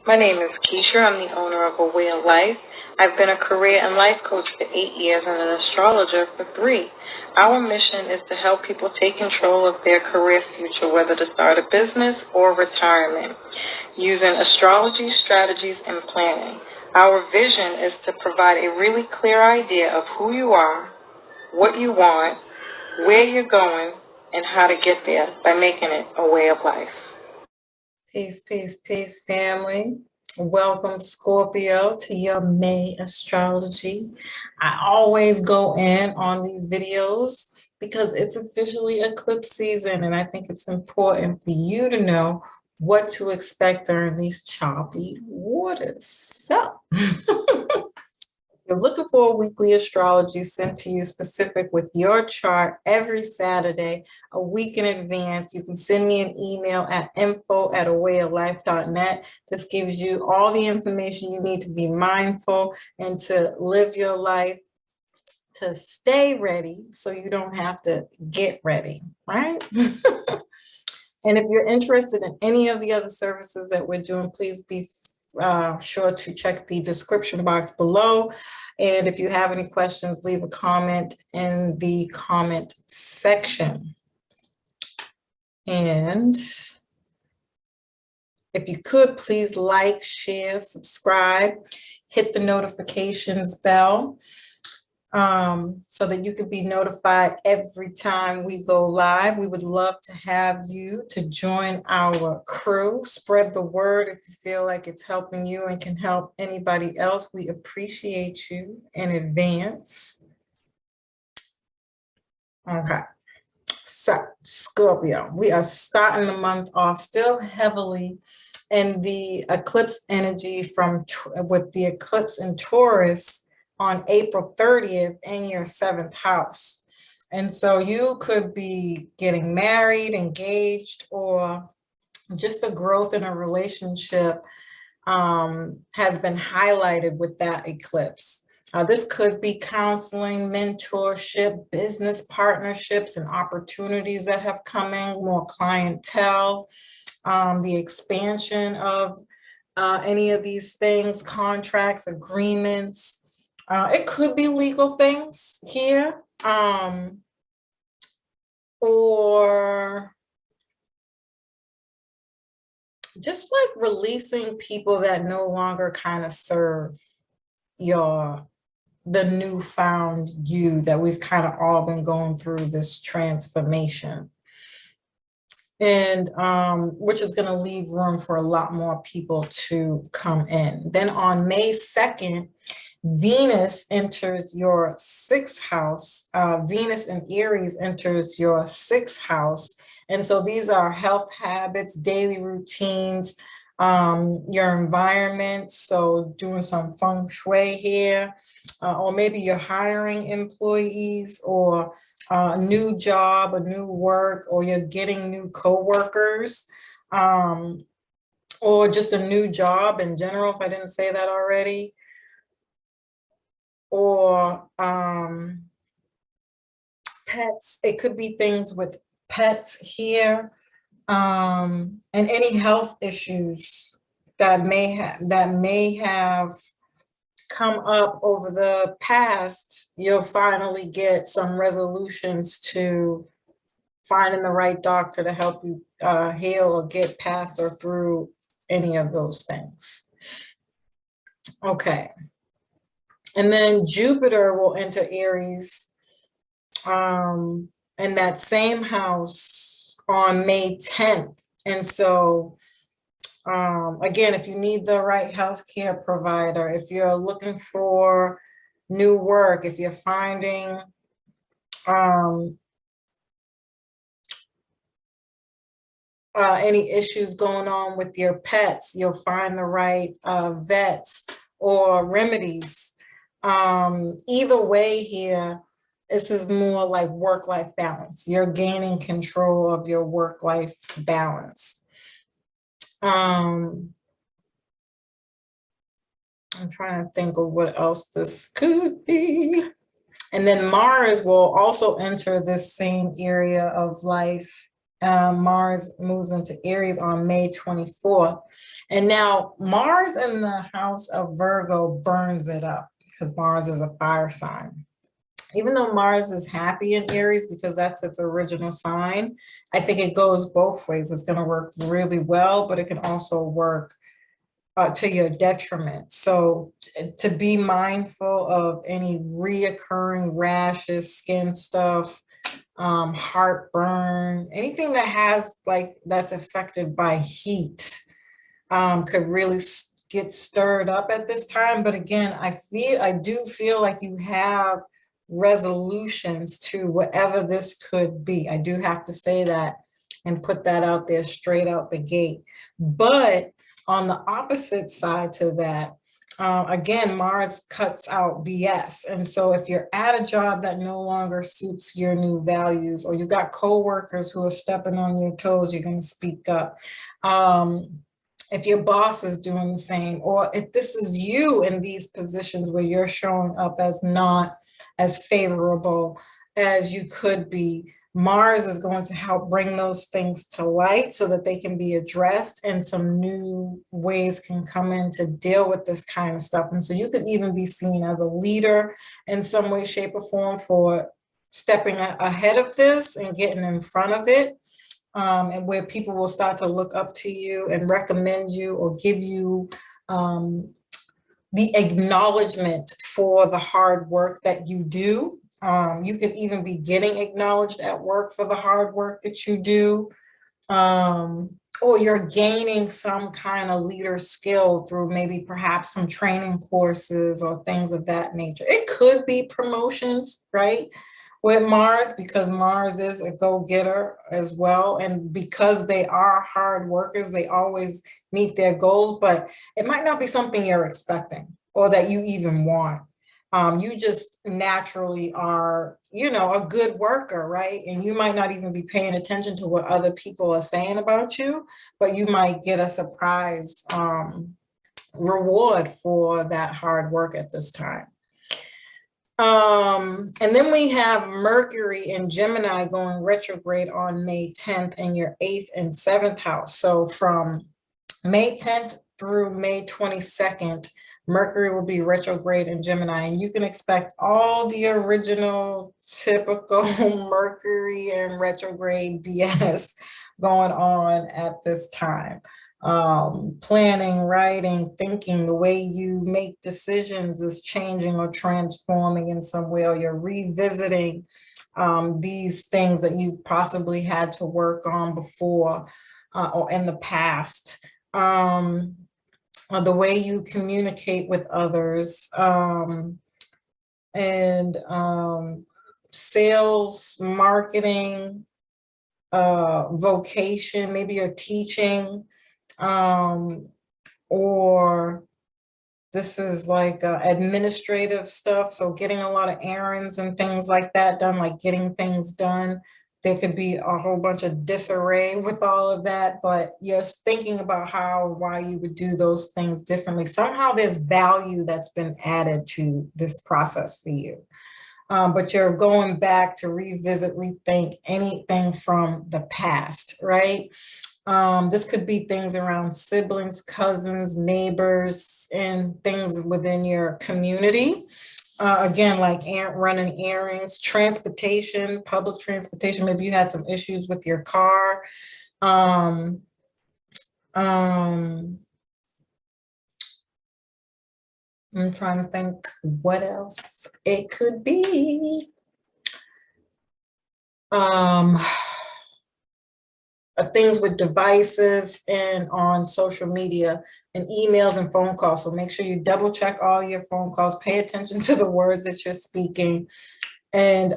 My name is Keisha. I'm the owner of A Way of Life. I've been a career and life coach for 8 years and an astrologer for 3. Our mission is to help people take control of their career future, whether to start a business or retirement, using astrology, strategies, and planning. Our vision is to provide a really clear idea of who you are, what you want, where you're going, and how to get there by making it a way of life. Peace, peace, peace, family. Welcome, Scorpio, to your May astrology. I always go in on these videos because it's officially eclipse season, and I think it's important for you to know what to expect during these choppy waters. So, you're looking for a weekly astrology sent to you specific with your chart every Saturday, a week in advance. You can send me an email at info@awayoflife.net. This gives you all the information you need to be mindful and to live your life, to stay ready so you don't have to get ready, right? And if you're interested in any of the other services that we're doing, please be sure to check the description box below. And if you have any questions, leave a comment in the comment section. And if you could, please like, share, subscribe, hit the notifications bell so that you could be notified every time we go live. We would love to have you to join our crew. Spread the word if you feel like it's helping you and can help anybody else. We appreciate you in advance. Okay. So, Scorpio, we are starting the month off still heavily in the eclipse energy with the eclipse in Taurus on April 30th in your 7th house. And so you could be getting married, engaged, or just the growth in a relationship has been highlighted with that eclipse. This could be counseling, mentorship, business partnerships, and opportunities that have come in, more clientele, the expansion of any of these things, contracts, agreements. It could be legal things here, or just like releasing people that no longer kind of serve the newfound you that we've kind of all been going through this transformation. And which is going to leave room for a lot more people to come in. Then on May 2nd, Venus enters your 6th house. Venus in Aries enters your 6th house. And so these are health habits, daily routines, your environment. So doing some feng shui here, or maybe you're hiring employees, or a new job, a new work, or you're getting new coworkers, or just a new job in general, if I didn't say that already. Or pets. It could be things with pets here, and any health issues that may have come up over the past. You'll finally get some resolutions to finding the right doctor to help you heal or get past or through any of those things. Okay. And then Jupiter will enter Aries in that same house on May 10th. And so, again, if you need the right healthcare provider, if you're looking for new work, if you're finding any issues going on with your pets, you'll find the right vets or remedies. Either way here, this is more like work-life balance. You're gaining control of your work-life balance. I'm trying to think of what else this could be. And then Mars will also enter this same area of life Mars moves into Aries on May 24th. And now Mars in the house of Virgo burns it up because Mars is a fire sign. Even though Mars is happy in Aries because that's its original sign, I think it goes both ways. It's going to work really well, but it can also work to your detriment. So to be mindful of any reoccurring rashes, skin stuff, heartburn, anything that has like that's affected by heat could really get stirred up at this time. But again, I do feel like you have resolutions to whatever this could be. I do have to say that and put that out there straight out the gate. But on the opposite side to that, again, Mars cuts out BS. And so if you're at a job that no longer suits your new values, or you got coworkers who are stepping on your toes, you're going to speak up. If your boss is doing the same, or if this is you in these positions where you're showing up as not as favorable as you could be, Mars is going to help bring those things to light so that they can be addressed and some new ways can come in to deal with this kind of stuff. And so you could even be seen as a leader in some way, shape, or form for stepping ahead of this and getting in front of it. And where people will start to look up to you and recommend you or give you the acknowledgement for the hard work that you do. You could even be getting acknowledged at work for the hard work that you do. Or you're gaining some kind of leader skill through maybe perhaps some training courses or things of that nature. It could be promotions, right? With Mars, because Mars is a go-getter as well. And because they are hard workers, they always meet their goals, but it might not be something you're expecting or that you even want. You just naturally are, a good worker, right? And you might not even be paying attention to what other people are saying about you, but you might get a surprise reward for that hard work at this time. And then we have Mercury in Gemini going retrograde on May 10th in your 8th and 7th house. So from May 10th through May 22nd, Mercury will be retrograde in Gemini, and you can expect all the original typical Mercury and retrograde BS going on at this time. Planning, writing, thinking, the way you make decisions is changing or transforming in some way, or you're revisiting these things that you've possibly had to work on before or in the past. The way you communicate with others, and sales, marketing, vocation, maybe you're teaching, or this is like administrative stuff. So getting a lot of errands and things like that done, like getting things done. There could be a whole bunch of disarray with all of that, but you're thinking about why you would do those things differently. Somehow there's value that's been added to this process for you. But you're going back to revisit, rethink anything from the past, right? This could be things around siblings, cousins, neighbors, and things within your community. Again, like running errands, transportation, public transportation. Maybe you had some issues with your car. I'm trying to think what else it could be. Things with devices and on social media and emails and phone calls. So make sure you double check all your phone calls, pay attention to the words that you're speaking, and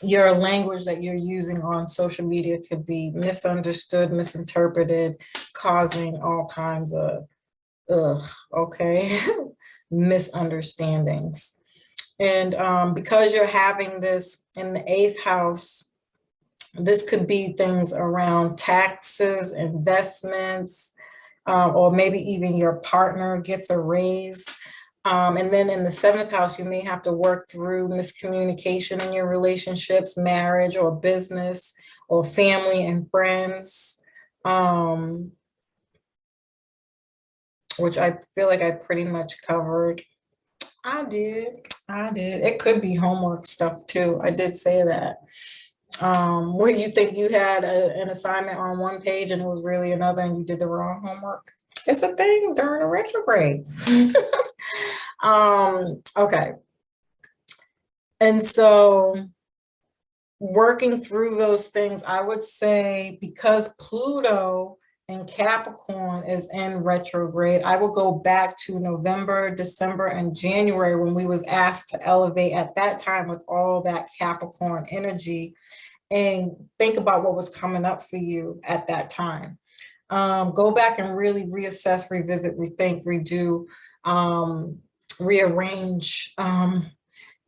your language that you're using on social media could be misunderstood, misinterpreted, causing all kinds of misunderstandings. And because you're having this in the 8th house, this could be things around taxes, investments, or maybe even your partner gets a raise. And then in the seventh house, you may have to work through miscommunication in your relationships, marriage or business or family and friends, which I feel like I pretty much covered. I did. It could be homework stuff too. I did say that. Where you think you had an assignment on one page and it was really another and you did the wrong homework. It's a thing during a retrograde. Okay. And so working through those things, I would say because Pluto and Capricorn is in retrograde, I will go back to November, December, and January when we was asked to elevate at that time with all that Capricorn energy, and think about what was coming up for you at that time. Go back and really reassess, revisit, rethink, redo, rearrange,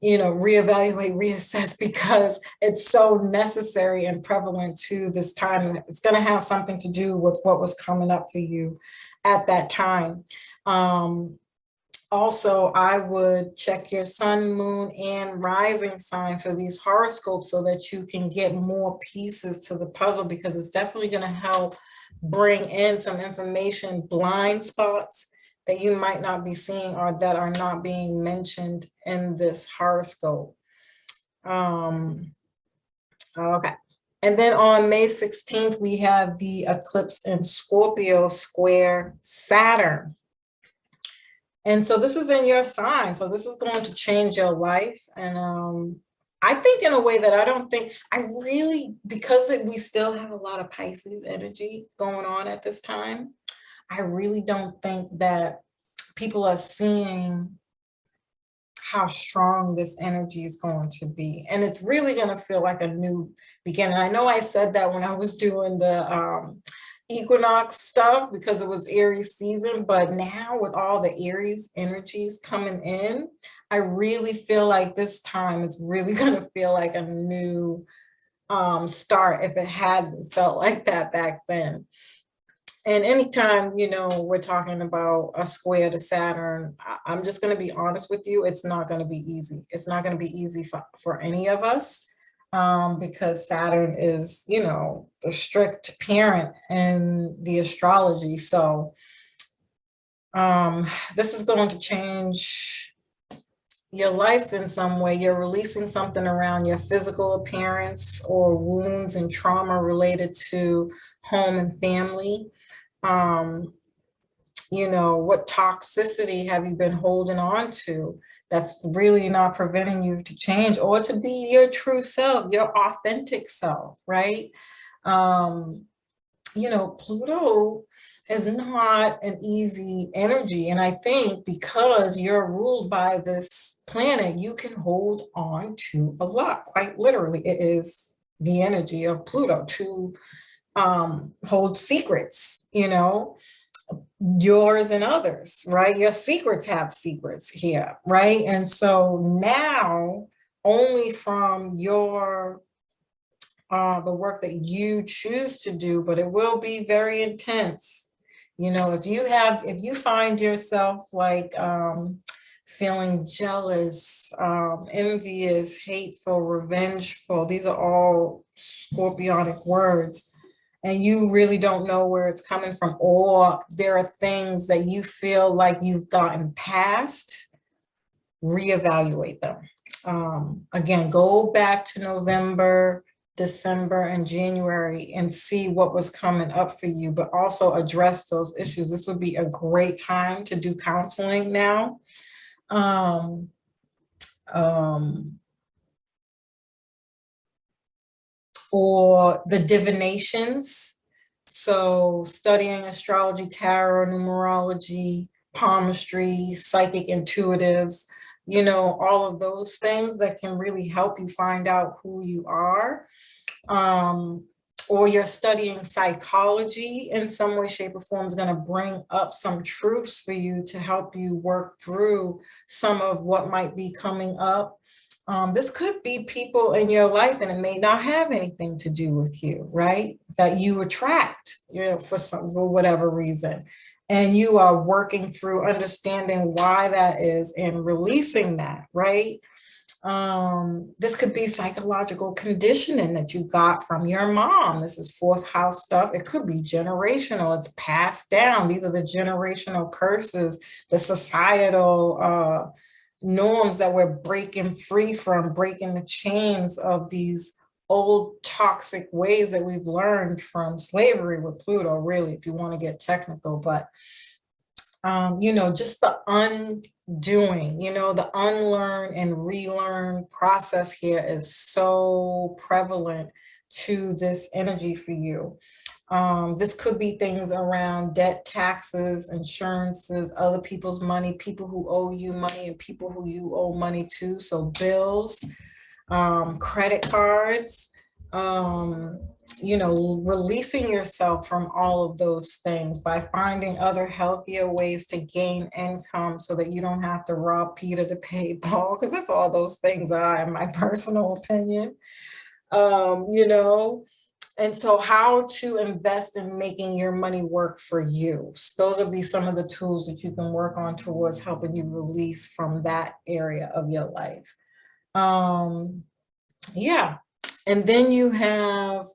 reevaluate, reassess, because it's so necessary and prevalent to this time. It's going to have something to do with what was coming up for you at that time. Also, I would check your sun, moon, and rising sign for these horoscopes so that you can get more pieces to the puzzle, because it's definitely going to help bring in some information, blind spots that you might not be seeing or that are not being mentioned in this horoscope. Okay. And then on May 16th, we have the eclipse in Scorpio square Saturn. And so this is in your sign. So this is going to change your life. And I think in a way that because we still have a lot of Pisces energy going on at this time, I really don't think that people are seeing how strong this energy is going to be. And it's really going to feel like a new beginning. I know I said that when I was doing the equinox stuff because it was Aries season, but now with all the Aries energies coming in, I really feel like this time it's really going to feel like a new start if it hadn't felt like that back then. And anytime, we're talking about a square to Saturn, I'm just going to be honest with you, it's not going to be easy. It's not going to be easy for any of us. Because Saturn is, the strict parent in the astrology. So this is going to change your life in some way. You're releasing something around your physical appearance or wounds and trauma related to home and family. What toxicity have you been holding on to that's really not preventing you to change or to be your true self, your authentic self, right? Pluto is not an easy energy. And I think because you're ruled by this planet, you can hold on to a lot. Quite literally, it is the energy of Pluto to hold secrets, yours and others, right? Your secrets have secrets here, right? And so now only from your the work that you choose to do, but it will be very intense. If you find yourself like feeling jealous, envious, hateful, revengeful, these are all scorpionic words, and you really don't know where it's coming from, or there are things that you feel like you've gotten past, reevaluate them. Again, go back to November, December, and January and see what was coming up for you, but also address those issues. This would be a great time to do counseling now. Or the divinations. So studying astrology, tarot, numerology, palmistry, psychic intuitives, all of those things that can really help you find out who you are. Or you're studying psychology in some way, shape, or form is going to bring up some truths for you to help you work through some of what might be coming up. This could be people in your life, and it may not have anything to do with you, right? That you attract, for whatever reason. And you are working through understanding why that is and releasing that, right? This could be psychological conditioning that you got from your mom. This is fourth house stuff. It could be generational. It's passed down. These are the generational curses, the societal norms that we're breaking free from, breaking the chains of these old toxic ways that we've learned from slavery with Pluto, really, if you want to get technical. But just the undoing, the unlearn and relearn process here is so prevalent to this energy for you. This could be things around debt, taxes, insurances, other people's money, people who owe you money and people who you owe money to. So bills, credit cards, releasing yourself from all of those things by finding other healthier ways to gain income so that you don't have to rob Peter to pay Paul, because that's all those things are, in my personal opinion. And so how to invest in making your money work for you. So those will be some of the tools that you can work on towards helping you release from that area of your life. Yeah. And then you have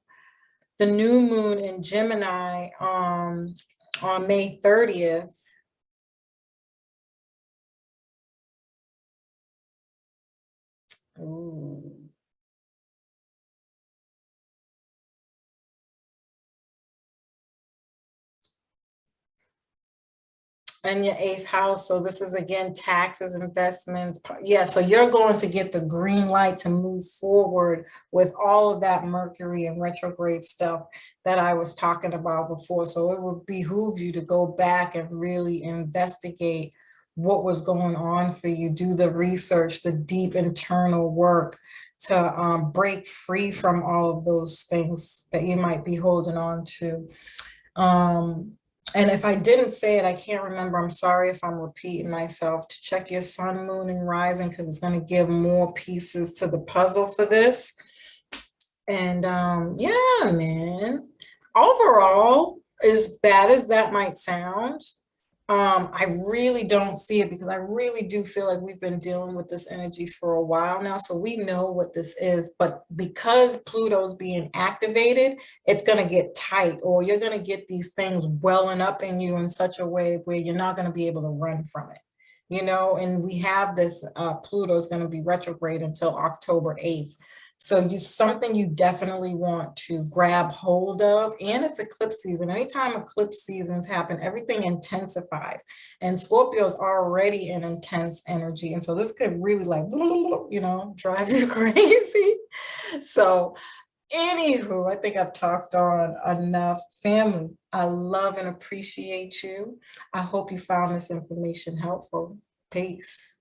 the new moon in Gemini on May 30th. Ooh. And your eighth house. So this is again taxes, investments. Yeah, so you're going to get the green light to move forward with all of that Mercury and retrograde stuff that I was talking about before. So it would behoove you to go back and really investigate what was going on for you, do the research, the deep internal work to break free from all of those things that you might be holding on to. And if I didn't say it, I can't remember. I'm sorry if I'm repeating myself. To check your sun, moon, and rising, because it's going to give more pieces to the puzzle for this. And yeah, man. Overall, as bad as that might sound, I really don't see it, because I really do feel like we've been dealing with this energy for a while now. So we know what this is, but because Pluto's being activated, it's going to get tight, or you're going to get these things welling up in you in such a way where you're not going to be able to run from it. And we have this, Pluto's going to be retrograde until October 8th. So something you definitely want to grab hold of. And it's eclipse season. Anytime eclipse seasons happen, everything intensifies. And Scorpio is already in intense energy. And so this could really drive you crazy. So anywho, I think I've talked on enough. Family, I love and appreciate you. I hope you found this information helpful. Peace.